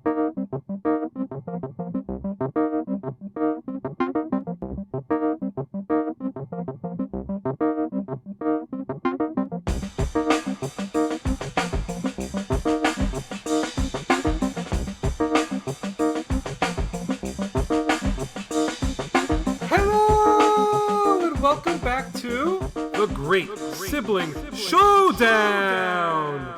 Hello and welcome back to the Great Sibling Showdown!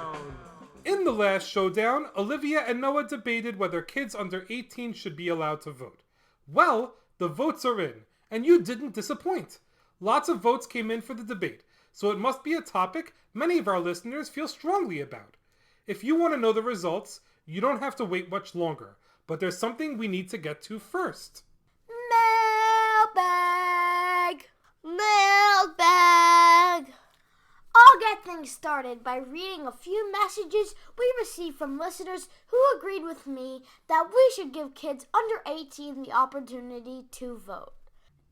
In the last showdown, Olivia and Noah debated whether kids under 18 should be allowed to vote. Well, the votes are in, and you didn't disappoint. Lots of votes came in for the debate, so it must be a topic many of our listeners feel strongly about. If you want to know the results, you don't have to wait much longer, but there's something we need to get to first. Mailbag. I'll get things started by reading a few messages we received from listeners who agreed with me that we should give kids under 18 the opportunity to vote.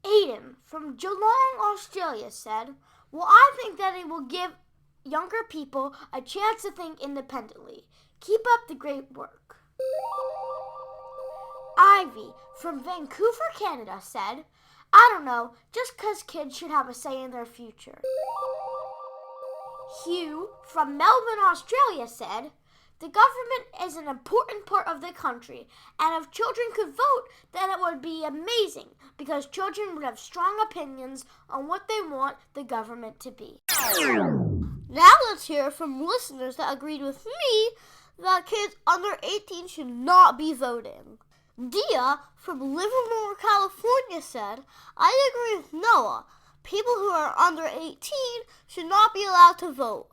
Aiden from Geelong, Australia said, "Well, I think that it will give younger people a chance to think independently. Keep up the great work." Ivy from Vancouver, Canada said, "I don't know, just 'cause kids should have a say in their future." Hugh from Melbourne, Australia said, "The government is an important part of the country, and if children could vote, then it would be amazing, because children would have strong opinions on what they want the government to be." Now let's hear from listeners that agreed with me that kids under 18 should not be voting. Dia from Livermore, California said, "I agree with Noah. People who are under 18 should not be allowed to vote.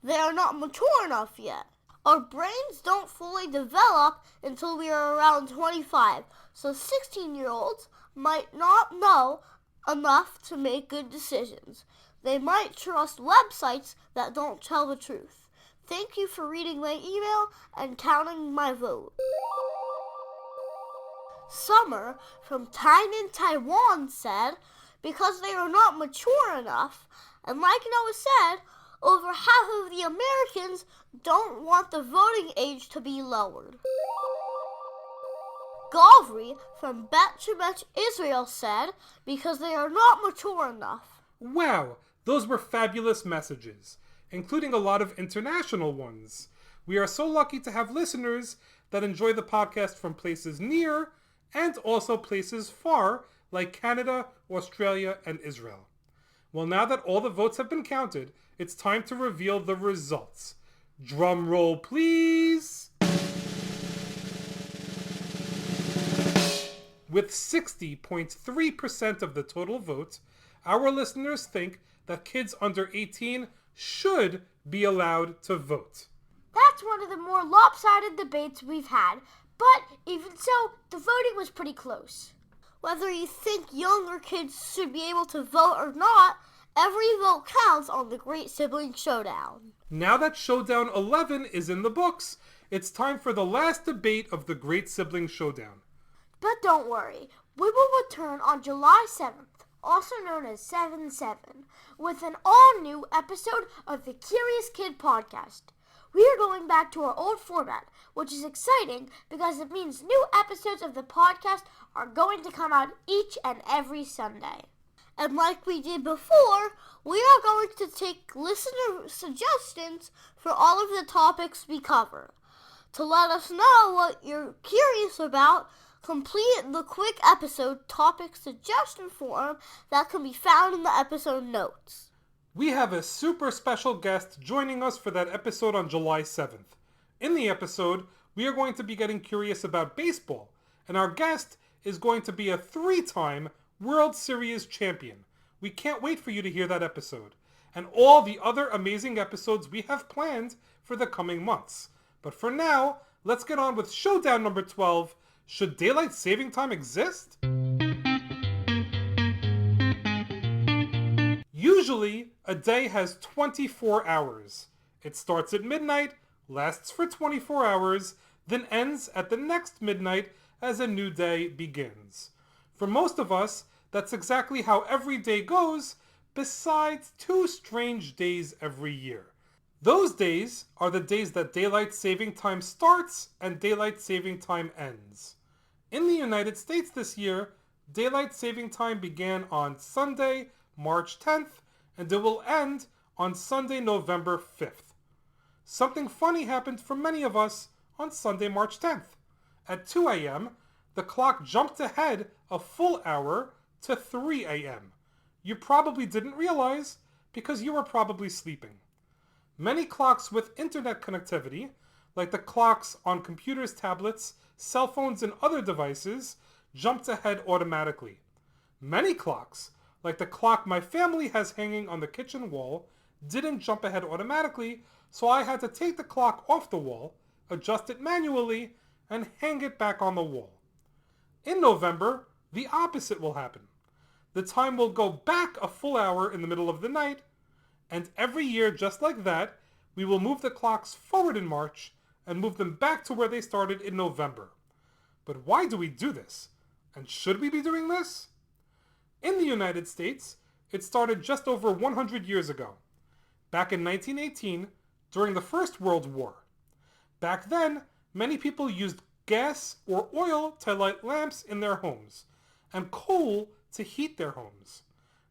They are not mature enough yet. Our brains don't fully develop until we are around 25, so 16-year-olds might not know enough to make good decisions. They might trust websites that don't tell the truth. Thank you for reading my email and counting my vote." Summer from Tainan, Taiwan said, "Because they are not mature enough, and like Noah said, over half of the Americans don't want the voting age to be lowered." Gavri from Bet Shemesh, Israel said, "Because they are not mature enough." Wow, those were fabulous messages, including a lot of international ones. We are so lucky to have listeners that enjoy the podcast from places near and also places far, like Canada, Australia, and Israel. Well, now that all the votes have been counted, it's time to reveal the results. Drum roll, please! With 60.3% of the total vote, our listeners think that kids under 18 should be allowed to vote. That's one of the more lopsided debates we've had, but even so, the voting was pretty close. Whether you think younger kids should be able to vote or not, every vote counts on the Great Sibling Showdown. Now that Showdown 11 is in the books, it's time for the last debate of the Great Sibling Showdown. But don't worry, we will return on July 7th, also known as 7/7, with an all-new episode of the Curious Kid podcast. We are going back to our old format, which is exciting because it means new episodes of the podcast are going to come out each and every Sunday. And like we did before, we are going to take listener suggestions for all of the topics we cover. To let us know what you're curious about, complete the quick episode topic suggestion form that can be found in the episode notes. We have a super special guest joining us for that episode on July 7th. In the episode, we are going to be getting curious about baseball, and our guest is going to be a 3-time World Series champion. We can't wait for you to hear that episode, and all the other amazing episodes we have planned for the coming months. But for now, let's get on with Showdown number 12, Should Daylight Saving Time Exist? Usually, a day has 24 hours. It starts at midnight, lasts for 24 hours, then ends at the next midnight as a new day begins. For most of us, that's exactly how every day goes, besides 2 strange days every year. Those days are the days that daylight saving time starts and daylight saving time ends. In the United States this year, daylight saving time began on Sunday, March 10th, and it will end on Sunday, November 5th. Something funny happened for many of us on Sunday, March 10th. At 2 a.m., the clock jumped ahead a full hour to 3 a.m. You probably didn't realize because you were probably sleeping. Many clocks with internet connectivity, like the clocks on computers, tablets, cell phones, and other devices, jumped ahead automatically. Many clocks, like the clock my family has hanging on the kitchen wall, didn't jump ahead automatically, so I had to take the clock off the wall, adjust it manually, and hang it back on the wall. In November, the opposite will happen. The time will go back a full hour in the middle of the night, and every year, just like that, we will move the clocks forward in March and move them back to where they started in November. But why do we do this? And should we be doing this? In the United States, it started just over 100 years ago, back in 1918, during the First World War. Back then, many people used gas or oil to light lamps in their homes, and coal to heat their homes.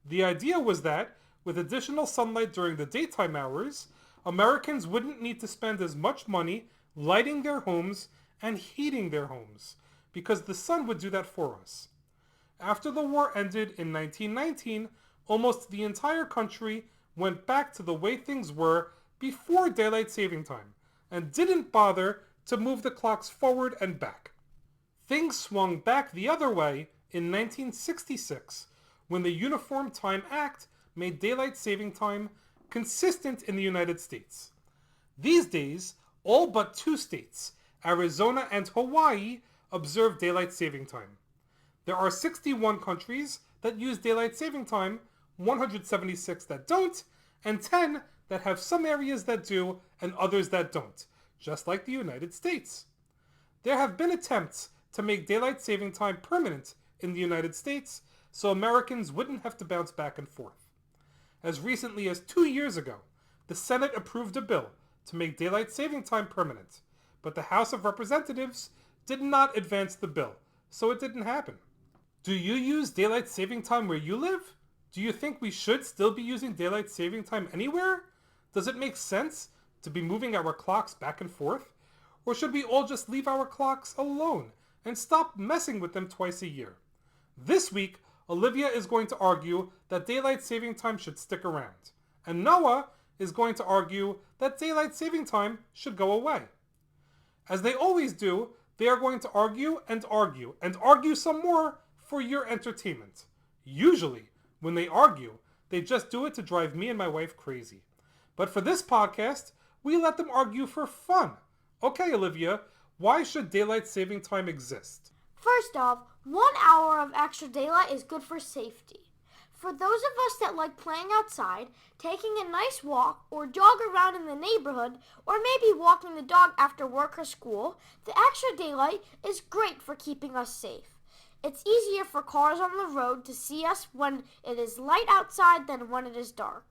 The idea was that, with additional sunlight during the daytime hours, Americans wouldn't need to spend as much money lighting their homes and heating their homes, because the sun would do that for us. After the war ended in 1919, almost the entire country went back to the way things were before daylight saving time, and didn't bother to move the clocks forward and back. Things swung back the other way in 1966, when the Uniform Time Act made daylight saving time consistent in the United States. These days, all but 2 states, Arizona and Hawaii, observe daylight saving time. There are 61 countries that use daylight saving time, 176 that don't, and 10 that have some areas that do and others that don't, just like the United States. There have been attempts to make daylight saving time permanent in the United States so Americans wouldn't have to bounce back and forth. As recently as 2 years ago, the Senate approved a bill to make daylight saving time permanent, but the House of Representatives did not advance the bill, so it didn't happen. Do you use daylight saving time where you live? Do you think we should still be using daylight saving time anywhere? Does it make sense to be moving our clocks back and forth? Or should we all just leave our clocks alone and stop messing with them twice a year? This week, Olivia is going to argue that daylight saving time should stick around, and Noah is going to argue that daylight saving time should go away. As they always do, they are going to argue and argue and argue some more for your entertainment. Usually, when they argue, they just do it to drive me and my wife crazy. But for this podcast, we let them argue for fun. Okay, Olivia, why should daylight saving time exist? First off, 1 hour of extra daylight is good for safety. For those of us that like playing outside, taking a nice walk, or jog around in the neighborhood, or maybe walking the dog after work or school, the extra daylight is great for keeping us safe. It's easier for cars on the road to see us when it is light outside than when it is dark.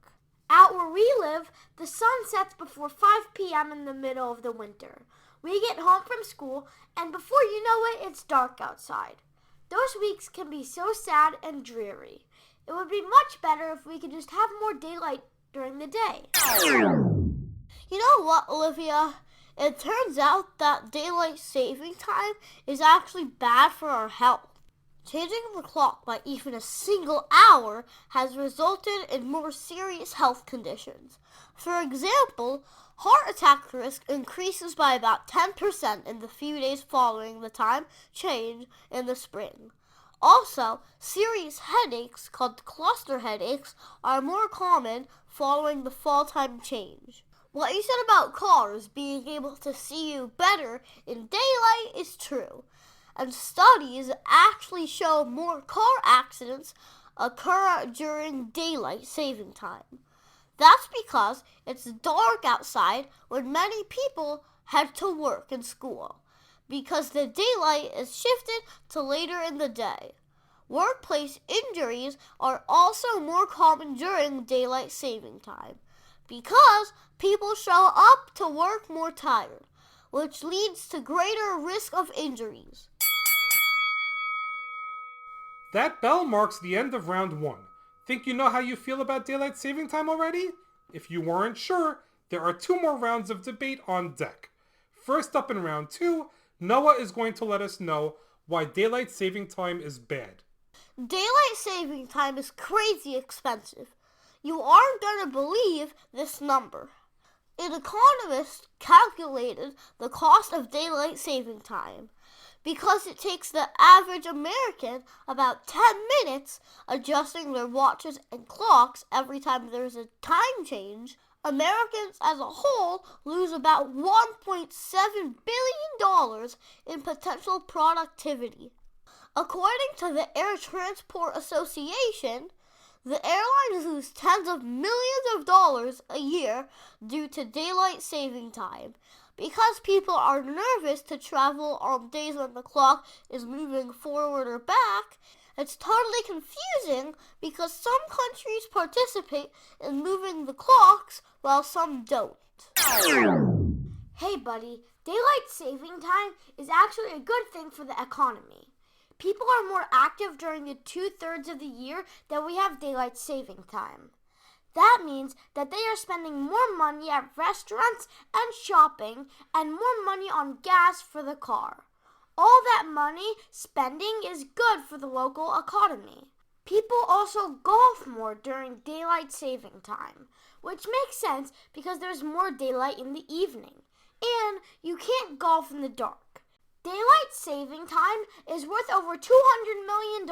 Out where we live, the sun sets before 5 p.m. in the middle of the winter. We get home from school, and before you know it, it's dark outside. Those weeks can be so sad and dreary. It would be much better if we could just have more daylight during the day. You know what, Olivia? It turns out that daylight saving time is actually bad for our health. Changing the clock by even a single hour has resulted in more serious health conditions. For example, heart attack risk increases by about 10% in the few days following the time change in the spring. Also, serious headaches called cluster headaches are more common following the fall time change. What you said about cars being able to see you better in daylight is true, and studies actually show more car accidents occur during daylight saving time. That's because it's dark outside when many people head to work and school, because the daylight is shifted to later in the day. Workplace injuries are also more common during daylight saving time, because people show up to work more tired, which leads to greater risk of injuries. That bell marks the end of round 1. Think you know how you feel about daylight saving time already? If you weren't sure, there are 2 more rounds of debate on deck. First up in round 2, Noah is going to let us know why daylight saving time is bad. Daylight saving time is crazy expensive. You aren't going to believe this number. An economist calculated the cost of daylight saving time. Because it takes the average American about 10 minutes adjusting their watches and clocks every time there's a time change, Americans as a whole lose about $1.7 billion in potential productivity. According to the Air Transport Association, the airlines lose tens of millions of dollars a year due to daylight saving time. Because people are nervous to travel on days when the clock is moving forward or back, it's totally confusing because some countries participate in moving the clocks while some don't. Hey buddy, daylight saving time is actually a good thing for the economy. People are more active during the 2/3 of the year that we have daylight saving time. That means that they are spending more money at restaurants and shopping and more money on gas for the car. All that money spending is good for the local economy. People also golf more during daylight saving time, which makes sense because there's more daylight in the evening, and you can't golf in the dark. Daylight saving time is worth over $200 million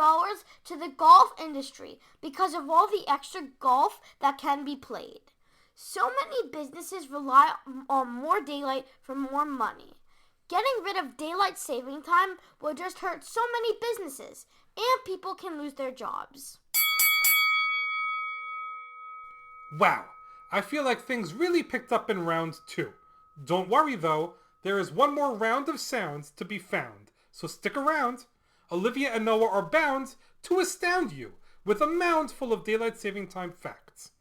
to the golf industry because of all the extra golf that can be played. So many businesses rely on more daylight for more money. Getting rid of daylight saving time will just hurt so many businesses, and people can lose their jobs. Wow, I feel like things really picked up in round 2. Don't worry though, there is one more round of sounds to be found, so stick around. Olivia and Noah are bound to astound you with a mound full of daylight saving time facts.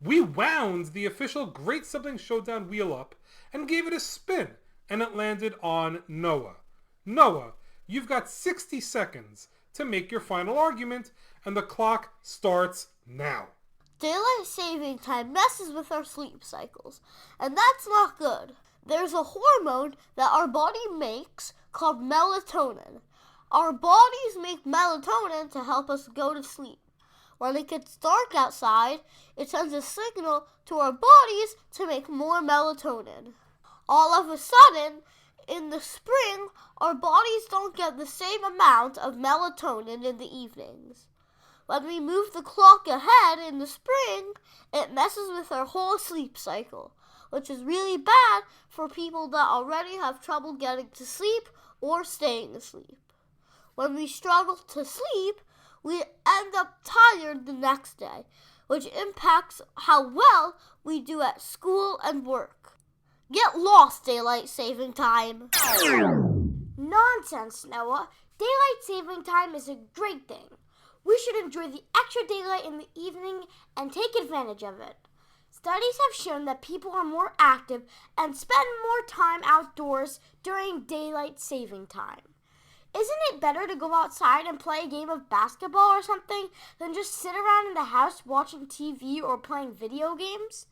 We wound the official Great Sibling Showdown wheel up and gave it a spin, and it landed on Noah. Noah, you've got 60 seconds to make your final argument, and the clock starts now. Daylight saving time messes with our sleep cycles, and that's not good. There's a hormone that our body makes called melatonin. Our bodies make melatonin to help us go to sleep. When it gets dark outside, it sends a signal to our bodies to make more melatonin. All of a sudden, in the spring, our bodies don't get the same amount of melatonin in the evenings. When we move the clock ahead in the spring, it messes with our whole sleep cycle, which is really bad for people that already have trouble getting to sleep or staying asleep. When we struggle to sleep, we end up tired the next day, which impacts how well we do at school and work. Get lost, daylight saving time. Nonsense, Noah. Daylight saving time is a great thing. We should enjoy the extra daylight in the evening and take advantage of it. Studies have shown that people are more active and spend more time outdoors during daylight saving time. Isn't it better to go outside and play a game of basketball or something than just sit around in the house watching TV or playing video games?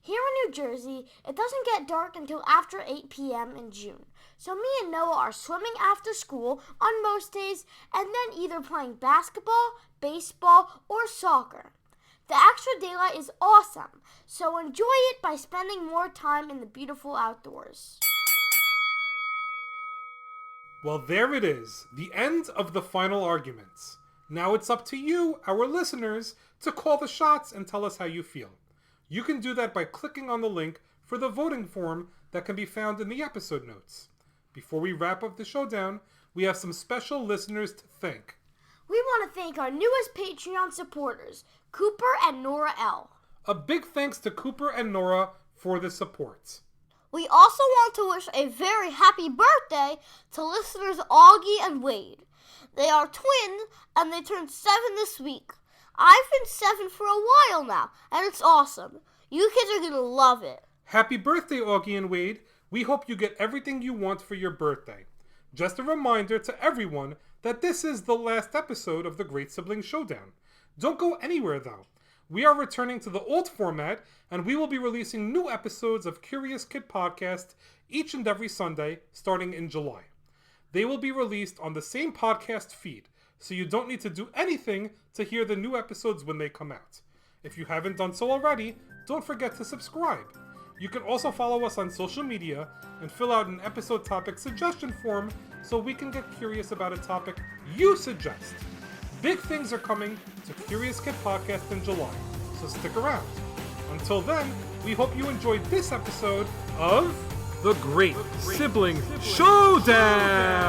Here in New Jersey, it doesn't get dark until after 8 p.m. in June. So me and Noah are swimming after school on most days and then either playing basketball, baseball, or soccer. The extra daylight is awesome, so enjoy it by spending more time in the beautiful outdoors. Well, there it is, the end of the final arguments. Now it's up to you, our listeners, to call the shots and tell us how you feel. You can do that by clicking on the link for the voting form that can be found in the episode notes. Before we wrap up the showdown, we have some special listeners to thank. We want to thank our newest Patreon supporters, Cooper and Nora L. A big thanks to Cooper and Nora for the support. We also want to wish a very happy birthday to listeners Augie and Wade. They are twins and they turned 7 this week. I've been 7 for a while now, and it's awesome. You kids are gonna love it. Happy birthday, Augie and Wade. We hope you get everything you want for your birthday. Just a reminder to everyone that this is the last episode of the Great Sibling Showdown. Don't go anywhere though. We are returning to the old format, and we will be releasing new episodes of Curious Kid Podcast each and every Sunday starting in July. They will be released on the same podcast feed, so you don't need to do anything to hear the new episodes when they come out. If you haven't done so already, don't forget to subscribe. You can also follow us on social media and fill out an episode topic suggestion form so we can get curious about a topic you suggest. Big things are coming to Curious Kid Podcast in July, so stick around. Until then, we hope you enjoyed this episode of The Great Sibling Showdown!